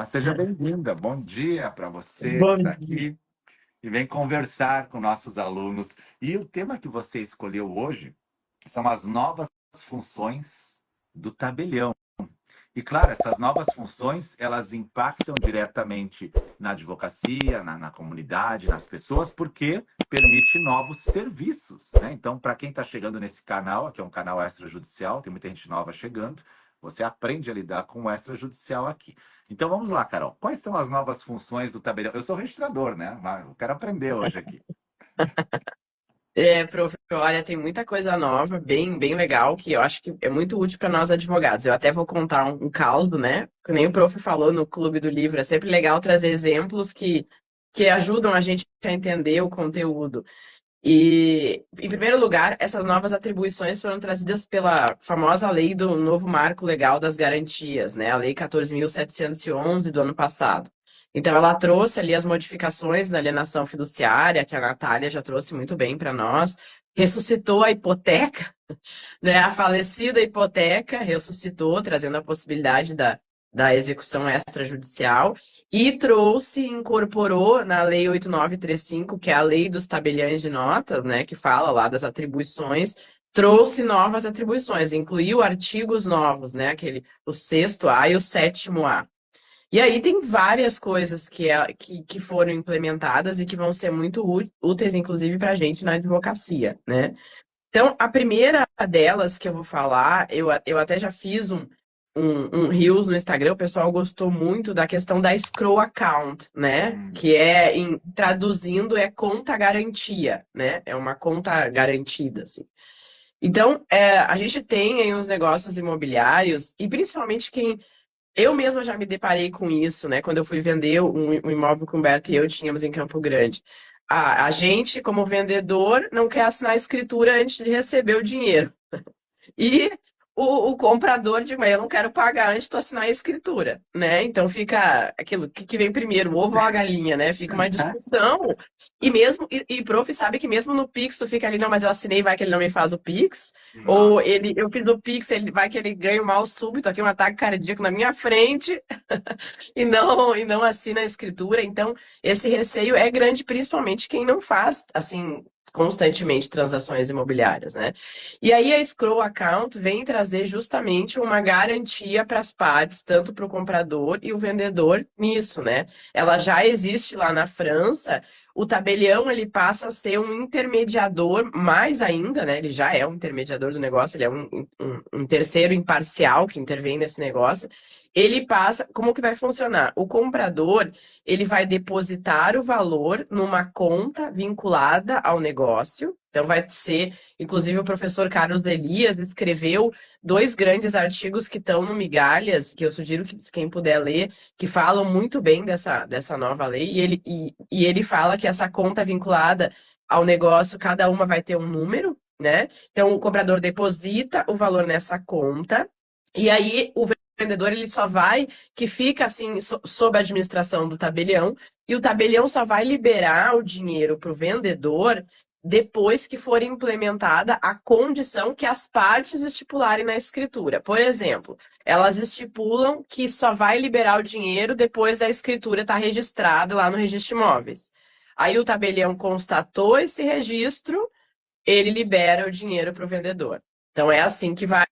Seja bem-vinda. Bom dia para você que Bom está dia. aqui e vem conversar com nossos alunos. E o tema que você escolheu hoje são as novas funções do tabelião. E claro, essas novas funções, elas impactam diretamente na advocacia, na comunidade, nas pessoas, porque permite novos serviços, né? Então, para quem está chegando nesse canal, que é um canal extrajudicial, tem muita gente nova chegando, você aprende a lidar com o extrajudicial aqui. Então, vamos lá, Carol. Quais são as novas funções do tabelião? Eu sou registrador, né? Mas eu quero aprender hoje aqui. Prof, olha, tem muita coisa nova, bem legal, que eu acho que é muito útil para nós advogados. Eu até vou contar um caos, né? Que nem o prof falou no Clube do Livro, é sempre legal trazer exemplos que ajudam a gente a entender o conteúdo. E, em primeiro lugar, essas novas atribuições foram trazidas pela famosa lei do novo Marco Legal das Garantias, né? A Lei 14.711 do ano passado. Então, ela trouxe ali as modificações na alienação fiduciária, que a Natália já trouxe muito bem para nós, ressuscitou a hipoteca, né? A falecida hipoteca ressuscitou, trazendo a possibilidade da execução extrajudicial, e trouxe, incorporou na Lei 8935, que é a lei dos tabeliões de notas, né, que fala lá das atribuições, trouxe novas atribuições, incluiu artigos novos, né, o sexto A e o sétimo A. E aí tem várias coisas que foram implementadas e que vão ser muito úteis, inclusive, para a gente na advocacia, né? Então, a primeira delas que eu vou falar, eu até já fiz um Reels no Instagram, o pessoal gostou muito da questão da escrow account, né? Hum. Que traduzindo, é conta garantia, né? É uma conta garantida, assim. Então, a gente tem aí uns negócios imobiliários, e principalmente eu mesma já me deparei com isso, né? Quando eu fui vender um imóvel que o Humberto e eu tínhamos em Campo Grande. A gente, como vendedor, não quer assinar a escritura antes de receber o dinheiro. E o comprador diz, mas eu não quero pagar antes de tu assinar a escritura, né? Então fica aquilo, que vem primeiro, o ovo ou a galinha, né? Fica uma discussão. E prof, sabe que mesmo no Pix tu fica ali, não, mas eu assinei, vai que ele não me faz o Pix. Ou Nossa. eu fiz o Pix, ele vai que ele ganha um mal súbito, aqui um ataque cardíaco na minha frente e não assina a escritura. Então, esse receio é grande, principalmente quem não faz, assim, constantemente transações imobiliárias, né? E aí a escrow account vem trazer justamente uma garantia para as partes, tanto para o comprador e o vendedor nisso, né? Ela já existe lá na França. O tabelião ele passa a ser um intermediador, mais ainda, né? Ele já é um intermediador do negócio, ele é um terceiro imparcial que intervém nesse negócio. Ele passa, como que vai funcionar? O comprador, ele vai depositar o valor numa conta vinculada ao negócio. Então vai ser, inclusive o professor Carlos Elias escreveu dois grandes artigos que estão no Migalhas, que eu sugiro que quem puder ler, que falam muito bem dessa nova lei, e ele fala que essa conta vinculada ao negócio, cada uma vai ter um número, né? Então o comprador deposita o valor nessa conta, e aí o vendedor ele só vai, que fica assim sob a administração do tabelião, e o tabelião só vai liberar o dinheiro para o vendedor depois que for implementada a condição que as partes estipularem na escritura. Por exemplo, elas estipulam que só vai liberar o dinheiro depois da escritura estar registrada lá no registro de imóveis. Aí o tabelião constatou esse registro, ele libera o dinheiro para o vendedor. Então é assim que vai.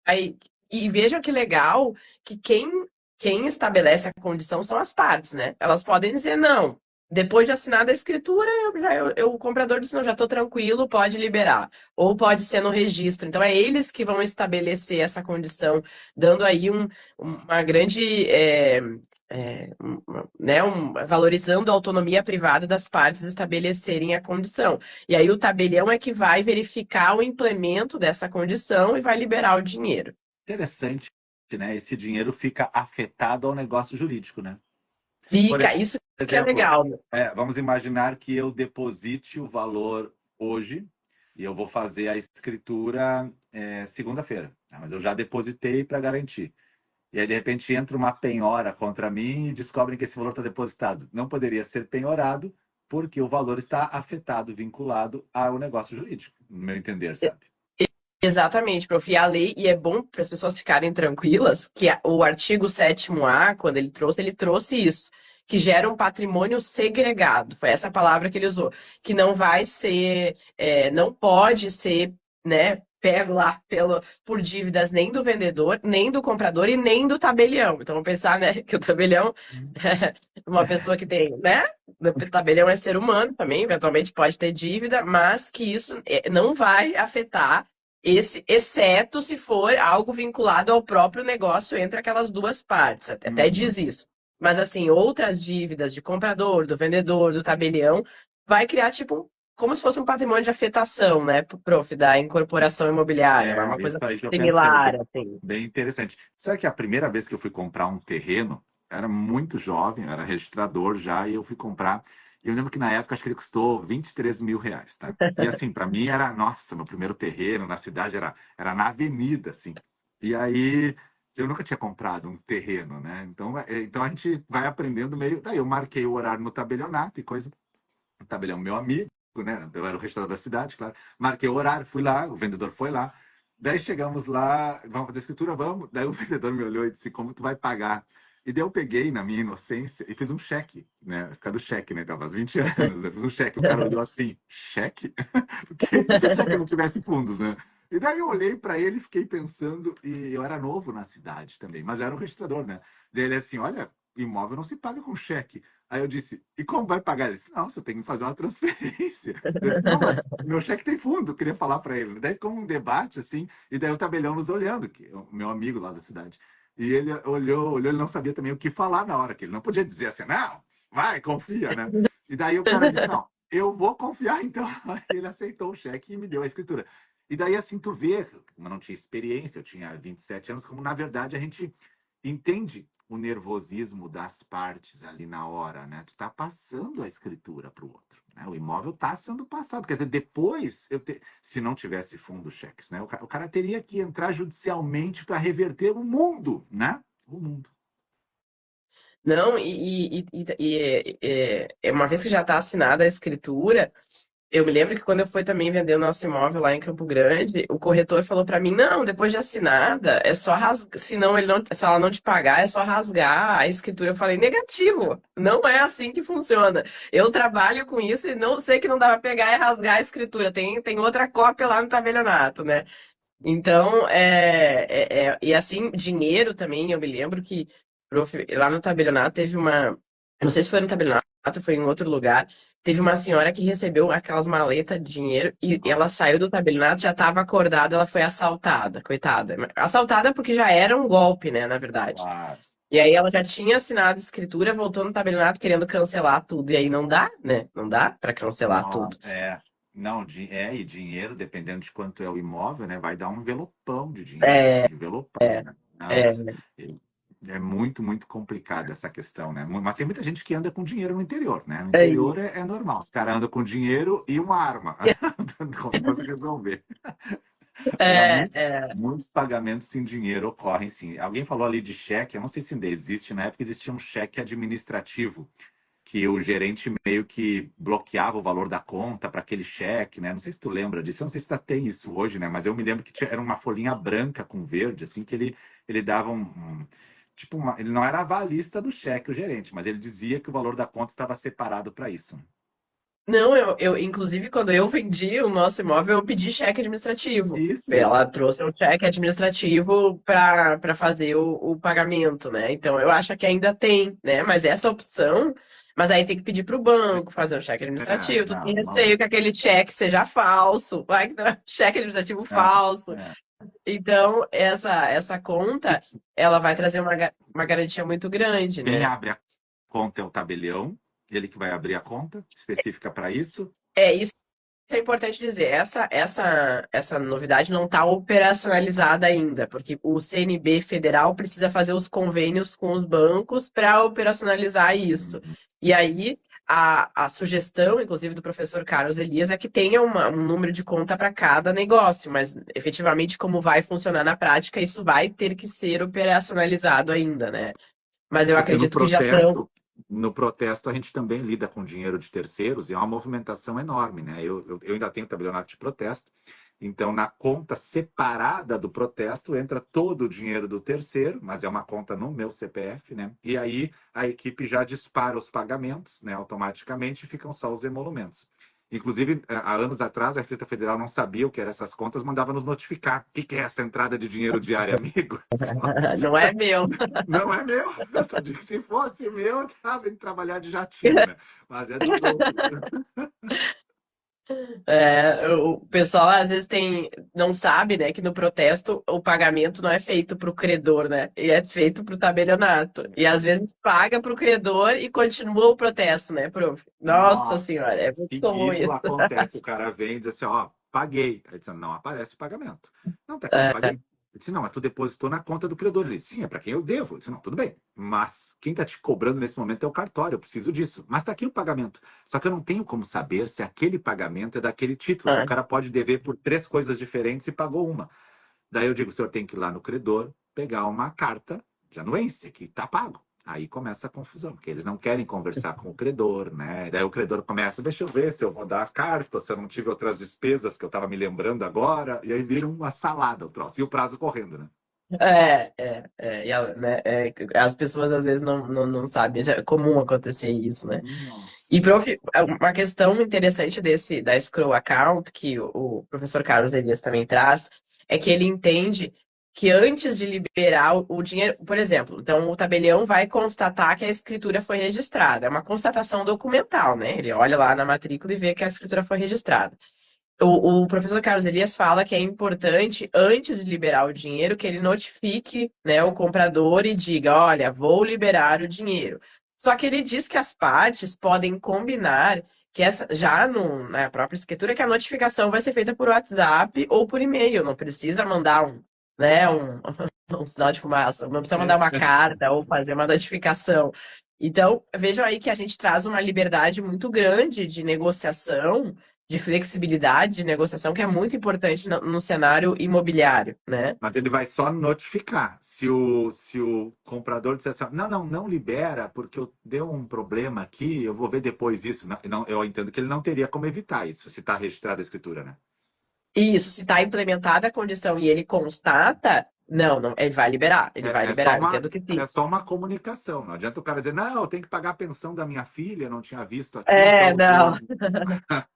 E veja que legal que quem estabelece a condição são as partes, né? Elas podem dizer não. Depois de assinada a escritura, o comprador diz, não, já estou tranquilo, pode liberar. Ou pode ser no registro. Então, é eles que vão estabelecer essa condição, dando aí uma grande, né, valorizando a autonomia privada das partes estabelecerem a condição. E aí o tabelião é que vai verificar o implemento dessa condição e vai liberar o dinheiro. Interessante, né? Esse dinheiro fica afetado ao negócio jurídico, né? Por Fica, isso que é exemplo, legal. vamos imaginar que eu deposite o valor hoje e eu vou fazer a escritura segunda-feira, né? Mas eu já depositei para garantir. E aí, de repente, entra uma penhora contra mim e descobrem que esse valor está depositado. Não poderia ser penhorado porque o valor está afetado, vinculado ao negócio jurídico, no meu entender, sabe? Exatamente, prof. E a lei, e é bom para as pessoas ficarem tranquilas, que o artigo 7º-A, quando ele trouxe isso, que gera um patrimônio segregado, foi essa palavra que ele usou, que não vai ser, não pode ser, né, pego lá por dívidas nem do vendedor, nem do comprador e nem do tabelião. Então, vamos pensar, né, que o tabelião é uma pessoa que tem, né, o tabelião é ser humano também, eventualmente pode ter dívida, mas que isso não vai afetar exceto se for algo vinculado ao próprio negócio entre aquelas duas partes. Até diz Uhum. isso. Mas, assim, outras dívidas de comprador, do vendedor, do tabelião, vai criar, tipo, como se fosse um patrimônio de afetação, né, prof, da incorporação imobiliária. É uma Isso coisa aí que eu pensei, similar, bem, assim. bem interessante. Sabe que a primeira vez que eu fui comprar um terreno, era muito jovem, eu era registrador já, e eu fui comprar. E eu lembro que na época acho que ele custou R$ 23.000, tá? E assim, para mim era, nossa, meu primeiro terreno na cidade era na avenida, assim. E aí eu nunca tinha comprado um terreno, né? Então a gente vai aprendendo meio. Daí eu marquei o horário no tabelionato e coisa. O tabelião meu amigo, né? Eu era o registrador da cidade, claro. Marquei o horário, fui lá, o vendedor foi lá. Daí chegamos lá, vamos fazer a escritura, vamos. Daí o vendedor me olhou e disse, como tu vai pagar? E daí eu peguei, na minha inocência, e fiz um cheque, né? Ficar do cheque, né? Tava há 20 anos, né? Fiz um cheque. O cara olhou assim, cheque? Porque se o cheque não tivesse fundos, né? E daí eu olhei para ele e fiquei pensando, e eu era novo na cidade também, mas era o registrador, né? Daí ele assim, olha, imóvel não se paga com cheque. Aí eu disse, e como vai pagar? Ele disse, não, você tem que fazer uma transferência. Eu disse, não, mas meu cheque tem fundo, eu queria falar para ele. Daí ficou um debate, assim, e daí o tabelião nos olhando, que é o meu amigo lá da cidade. E ele olhou, ele não sabia também o que falar na hora, que ele não podia dizer assim, não, vai, confia, né? E daí o cara disse, não, eu vou confiar então. Aí ele aceitou o cheque e me deu a escritura. E daí, assim, tu vê, como eu não tinha experiência, eu tinha 27 anos, como na verdade a gente entende o nervosismo das partes ali na hora, né? Tu está passando a escritura para o outro, né? O imóvel está sendo passado. Quer dizer, depois, se não tivesse fundo cheques, né? O cara teria que entrar judicialmente para reverter o mundo, né? O mundo. Não, uma vez que já está assinada a escritura, eu me lembro que quando eu fui também vender o nosso imóvel lá em Campo Grande, o corretor falou para mim, não, depois de assinada, é só rasgar, se ela não te pagar, é só rasgar a escritura. Eu falei, negativo, não é assim que funciona. Eu trabalho com isso e não sei que não dá para pegar e rasgar a escritura. Tem outra cópia lá no tabelionato, né? Então, e assim, dinheiro também, eu me lembro que lá no tabelionato teve não sei se foi no tabelionato, foi em outro lugar, teve uma senhora que recebeu aquelas maletas de dinheiro e ela Nossa, saiu do tabelionato, já estava acordada, ela foi assaltada, coitada. Assaltada porque já era um golpe, né, na verdade. claro. E aí ela já tinha assinado a escritura, voltou no tabelionato querendo cancelar tudo, e aí não dá, né? Não dá para cancelar Não, tudo. não, e dinheiro, dependendo de quanto é o imóvel, né? Vai dar um envelopão de dinheiro, É, envelopão, né? Nossa, é, é muito, muito complicado essa questão, né? Mas tem muita gente que anda com dinheiro no interior, né? No é interior isso. é normal. Os caras andam com dinheiro e uma arma. Como se fosse resolver. Agora, É, muitos, é. muitos pagamentos sem dinheiro ocorrem, sim. Alguém falou ali de cheque, eu não sei se ainda existe, na época existia um cheque administrativo, que o gerente meio que bloqueava o valor da conta para aquele cheque, né? Não sei se tu lembra disso, eu não sei se ainda tem isso hoje, né? Mas eu me lembro que era uma folhinha branca com verde, assim, que ele dava tipo, ele não era avalista do cheque, o gerente, mas ele dizia que o valor da conta estava separado para isso. Não, inclusive, quando eu vendi o nosso imóvel, eu pedi cheque administrativo. Isso. Ela trouxe um cheque administrativo para fazer o pagamento, né? Então, eu acho que ainda tem, né? Mas essa opção, mas aí tem que pedir para o banco fazer o cheque administrativo. Tu tem Não, receio que aquele cheque seja falso, vai que não é cheque administrativo é, falso. é. Então, essa conta, ela vai trazer uma garantia muito grande, Quem né? abre a conta é o tabelião, ele que vai abrir a conta específica para isso. É isso. Isso é importante dizer, essa novidade não está operacionalizada ainda, porque o CNB federal precisa fazer os convênios com os bancos para operacionalizar isso. Uhum. E aí, a sugestão, inclusive, do professor Carlos Elias, é que tenha um número de conta para cada negócio, mas efetivamente, como vai funcionar na prática, isso vai ter que ser operacionalizado ainda, né? Mas eu Porque acredito que já estão. no protesto a gente também lida com dinheiro de terceiros e é uma movimentação enorme, né? Eu ainda tenho tabelionato de protesto Então, na conta separada do protesto, entra todo o dinheiro do terceiro, mas é uma conta no meu CPF, né? E aí a equipe já dispara os pagamentos, né, automaticamente, e ficam só os emolumentos. Inclusive, há anos atrás, a Receita Federal não sabia o que eram essas contas, mandava nos notificar. O que é essa entrada de dinheiro diária, amigo? Não é meu. Não é meu. Eu só digo que se fosse meu, eu estava indo trabalhar de jatinho, né? Mas é dos outros. É, o pessoal às vezes não sabe, né, que no protesto o pagamento não é feito para o credor, né? E é feito para o tabelionato. E às vezes paga para o credor e continua o protesto, né, prof? Nossa Nossa, senhora, é muito comum seguido isso. acontece, o cara vem e diz assim, ó, paguei. Aí diz, não aparece o pagamento. Não, tá aqui, eu É, paguei. Eu disse, não, mas tu depositou na conta do credor. Ele disse, sim, é para quem eu devo. Eu disse, não, tudo bem. Mas quem tá te cobrando nesse momento é o cartório, eu preciso disso. Mas tá aqui o pagamento. Só que eu não tenho como saber se aquele pagamento é daquele título, porque o é. cara pode dever por três coisas diferentes e pagou uma. Daí eu digo, o senhor tem que ir lá no credor, pegar uma carta de anuência, que está pago. Aí começa a confusão, porque eles não querem conversar com o credor, né? Daí o credor começa, deixa eu ver se eu vou dar a carta, se eu não tive outras despesas que eu estava me lembrando agora, e aí vira uma salada o troço, e o prazo correndo, né? Né, as pessoas às vezes não sabem, já é comum acontecer isso, né? Nossa. E, prof, uma questão interessante da Scroll Account, que o professor Carlos Elias também traz, é que ele entende que antes de liberar o dinheiro, por exemplo, então o tabelião vai constatar que a escritura foi registrada. É uma constatação documental, né? Ele olha lá na matrícula e vê que a escritura foi registrada. O professor Carlos Elias fala que é importante, antes de liberar o dinheiro, que ele notifique, né, o comprador e diga: olha, vou liberar o dinheiro. Só que ele diz que as partes podem combinar que já na própria escritura, que a notificação vai ser feita por WhatsApp ou por e-mail. Não precisa mandar um sinal de fumaça, não precisa mandar uma carta ou fazer uma notificação. Então, vejam aí que a gente traz uma liberdade muito grande de negociação, de flexibilidade de negociação, que é muito importante no cenário imobiliário, né? Mas ele vai só notificar. Se o comprador disser assim, não, não, não libera, porque eu deu um problema aqui, eu vou ver depois isso. Não, eu entendo que ele não teria como evitar isso, se está registrada a escritura, né? Isso, se está implementada a condição e ele constata, não, ele vai liberar, ele vai É, é só liberar, eu uma, entendo que sim. é só uma comunicação. Não adianta o cara dizer, não, eu tenho que pagar a pensão da minha filha, não tinha visto aqui, Não. causou.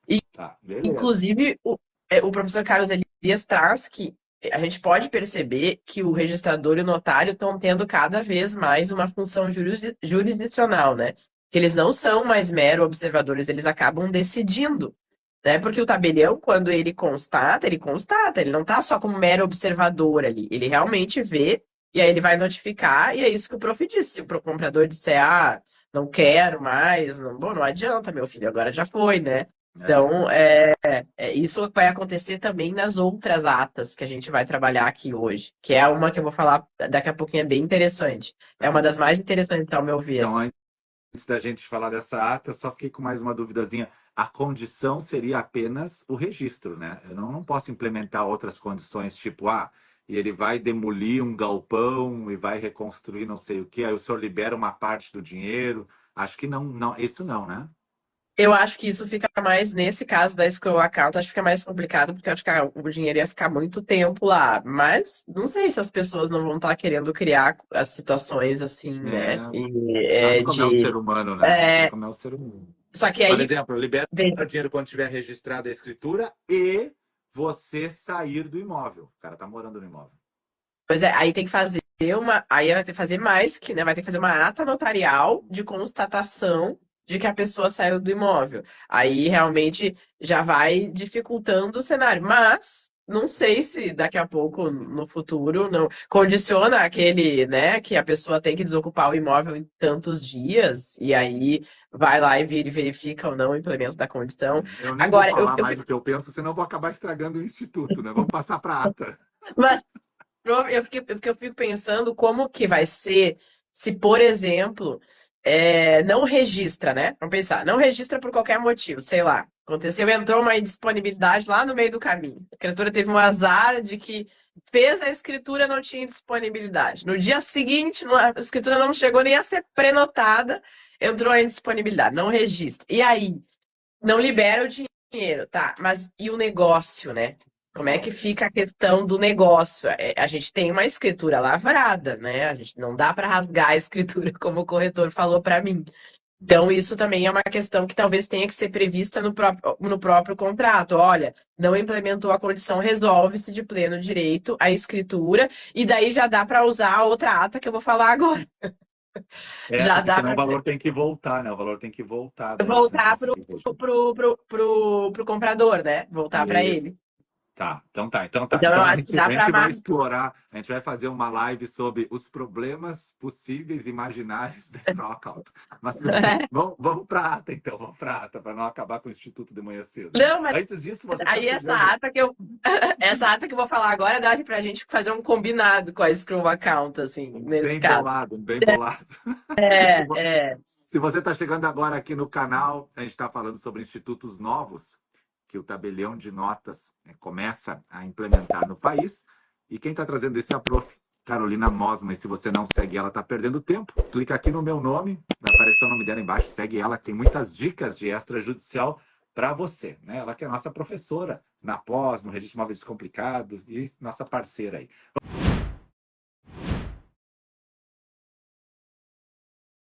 E, Tá, beleza. inclusive, o professor Carlos Elias traz que a gente pode perceber que o registrador e o notário estão tendo cada vez mais uma função jurisdicional, né? Que eles não são mais mero observadores, eles acabam decidindo, né? Porque o tabelião, quando ele constata, ele não está só como mero observador ali, ele realmente vê e aí ele vai notificar, e é isso que o prof disse. Se o comprador disser, não quero mais, não, bom, não adianta, meu filho, agora já foi, né? É. Então, isso vai acontecer também nas outras atas que a gente vai trabalhar aqui hoje, que é uma que eu vou falar daqui a pouquinho, é bem interessante. É uma Tá. das mais interessantes, ao meu ver. Então, antes da gente falar dessa ata, eu só fiquei com mais uma duvidazinha. A condição seria apenas o registro, né? Eu não posso implementar outras condições, tipo, e ele vai demolir um galpão e vai reconstruir não sei o quê, aí o senhor libera uma parte do dinheiro. Acho que não, não, isso não, né? Eu acho que isso fica mais, nesse caso da escrow account, acho que fica mais complicado, porque eu acho que o dinheiro ia ficar muito tempo lá. Mas não sei se as pessoas não vão estar querendo criar as situações assim, né? É, E, sabe como é o ser humano, né? Não sei é, como é o ser humano. só que Por aí exemplo, libera vem. o dinheiro quando tiver registrada a escritura e você sair do imóvel. O cara tá morando no imóvel. Pois é, aí tem que fazer aí vai ter que fazer mais que, né? Vai ter que fazer uma ata notarial de constatação de que a pessoa saiu do imóvel. Aí realmente já vai dificultando o cenário, mas não sei se daqui a pouco, no futuro, não condiciona aquele, né, que a pessoa tem que desocupar o imóvel em tantos dias, e aí vai lá e verifica ou não o implemento da condição. Eu nem vou Agora, falar mais o que eu penso, senão eu vou acabar estragando o instituto, né? Vamos passar para a ata. mas eu fico pensando como que vai ser se, por exemplo, não registra, né? Vamos pensar, não registra por qualquer motivo, sei lá. Aconteceu, entrou uma indisponibilidade lá no meio do caminho. A criatura teve um azar de que fez a escritura, não tinha disponibilidade. No dia seguinte, a escritura não chegou nem a ser prenotada, entrou a indisponibilidade, não registra. E aí, não libera o dinheiro, tá? Mas e o negócio, né? Como é que fica a questão do negócio? A gente tem uma escritura lavrada, né? A gente não dá para rasgar a escritura, como o corretor falou para mim. Então, isso também é uma questão que talvez tenha que ser prevista no próprio contrato. Olha, não implementou a condição, resolve-se de pleno direito a escritura, e daí já dá para usar a outra ata que eu vou falar agora. É, Já porque dá senão o para valor tem que voltar, né? O valor tem que voltar, daí se não voltar pro, conseguir registrar. pro, pro, pro comprador, né? Voltar para Isso. ele. Tá, então tá, então tá. Então, eu Então acho que a dá para gente vai amar. explorar, a gente vai fazer uma live sobre os problemas possíveis e imaginários desse knockout. Mas primeiro, vamos para a ata, então, vamos para a ata, para não acabar com o Instituto de manhã cedo. Não, mas Antes disso, você está aí essa chegando. ata que eu, essa ata que eu vou falar agora dá pra gente fazer um combinado com a Scrum Account, assim, nesse Bem caso. bolado, bem bolado. Se É, vo- é. se você está chegando agora aqui no canal, a gente está falando sobre institutos novos que o tabelião de notas começa a implementar no país. E quem está trazendo isso é a prof. Carolina Mosman. E se você não segue ela, está perdendo tempo. Clica aqui no meu nome, vai aparecer o nome dela embaixo, segue ela, que tem muitas dicas de extrajudicial para você. Né? Ela que é nossa professora na pós, no Registro de Imóveis Descomplicado e nossa parceira aí.